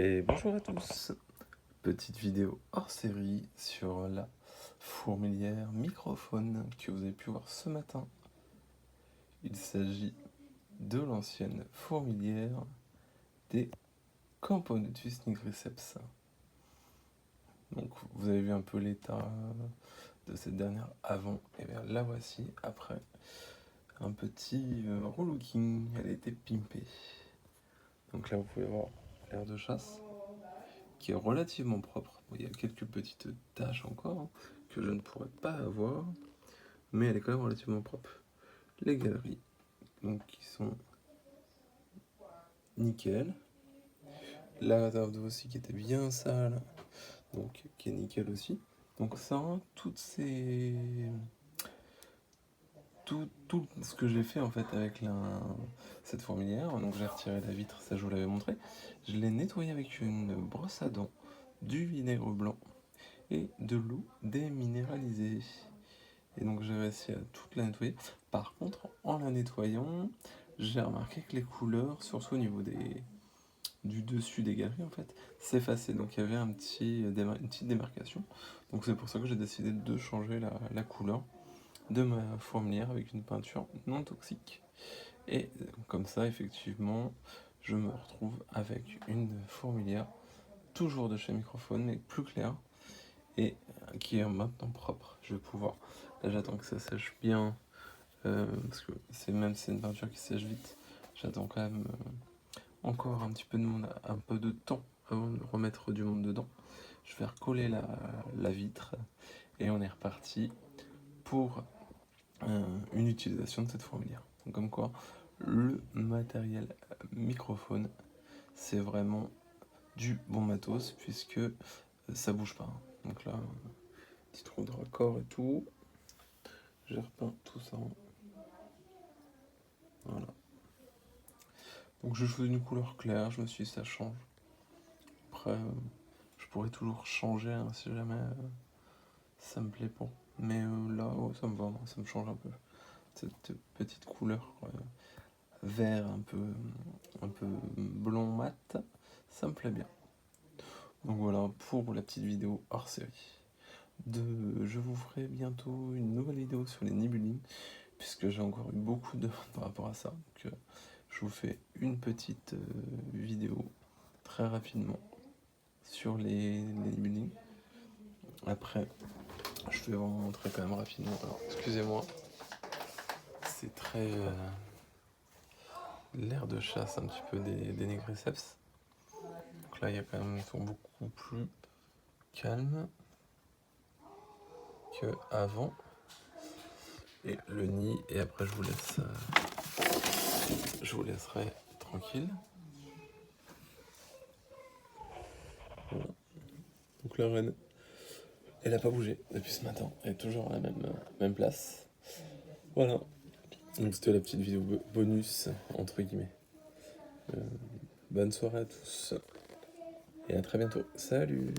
Et bonjour à tous, petite vidéo hors série sur la fourmilière microphone que vous avez pu voir ce matin. Il s'agit de l'ancienne fourmilière des Camponotus nigriceps. Donc vous avez vu un peu l'état de cette dernière avant, et bien la voici après un petit relooking, elle a été pimpée. Donc là vous pouvez voir l'air de chasse qui est relativement propre. Bon, il y a quelques petites taches encore que je ne pourrais pas avoir, mais elle est quand même relativement propre. Les galeries, donc qui sont nickel. La réserve d'eau aussi qui était bien sale, donc qui est nickel aussi. Donc ça, tout ce que j'ai fait en fait avec cette fourmilière, donc j'ai retiré la vitre, ça je vous l'avais montré, je l'ai nettoyé avec une brosse à dents, du vinaigre blanc et de l'eau déminéralisée. Et donc j'ai réussi à toute la nettoyer. Par contre, en la nettoyant, j'ai remarqué que les couleurs, surtout au niveau du dessus des galeries, en fait, s'effaçaient. Donc il y avait une petite démarcation. Donc c'est pour ça que j'ai décidé de changer la couleur de ma fourmilière avec une peinture non toxique. Et comme ça, effectivement, je me retrouve avec une fourmilière toujours de chez Microphone, mais plus claire et qui est maintenant propre. Je vais pouvoir, là j'attends que ça sèche bien, parce que c'est une peinture qui sèche vite, j'attends quand même encore un petit peu de monde, un peu de temps avant de remettre du monde dedans. Je vais recoller la vitre et on est reparti pour une utilisation de cette fourmilière. Donc comme quoi, le matériel microphone, c'est vraiment du bon matos puisque ça bouge pas. Donc là, petit trou de raccord et tout. J'ai repeint tout ça. Voilà. Donc je choisis une couleur claire, je me suis dit ça change. Après, je pourrais toujours changer hein, si jamais ça me plaît pas. Mais là, oh, ça me va, ça me change un peu. Cette petite couleur vert un peu blond mat, ça me plaît bien. Donc voilà pour la petite vidéo hors série. Je vous ferai bientôt une nouvelle vidéo sur les nibulines, puisque j'ai encore eu beaucoup de demandes par rapport à ça. Donc je vous fais une petite vidéo très rapidement sur les nibulines. Après, je vais vous montrer quand même rapidement. Alors, excusez-moi, c'est très l'air de chasse un petit peu des nigriceps. Donc là, il y a quand même, ils sont beaucoup plus calmes que avant. Et le nid, et après je vous laisserai tranquille. Voilà. Donc la reine, elle n'a pas bougé depuis ce matin, elle est toujours à la même place. Voilà, donc c'était la petite vidéo bonus, entre guillemets. Bonne soirée à tous, et à très bientôt. Salut!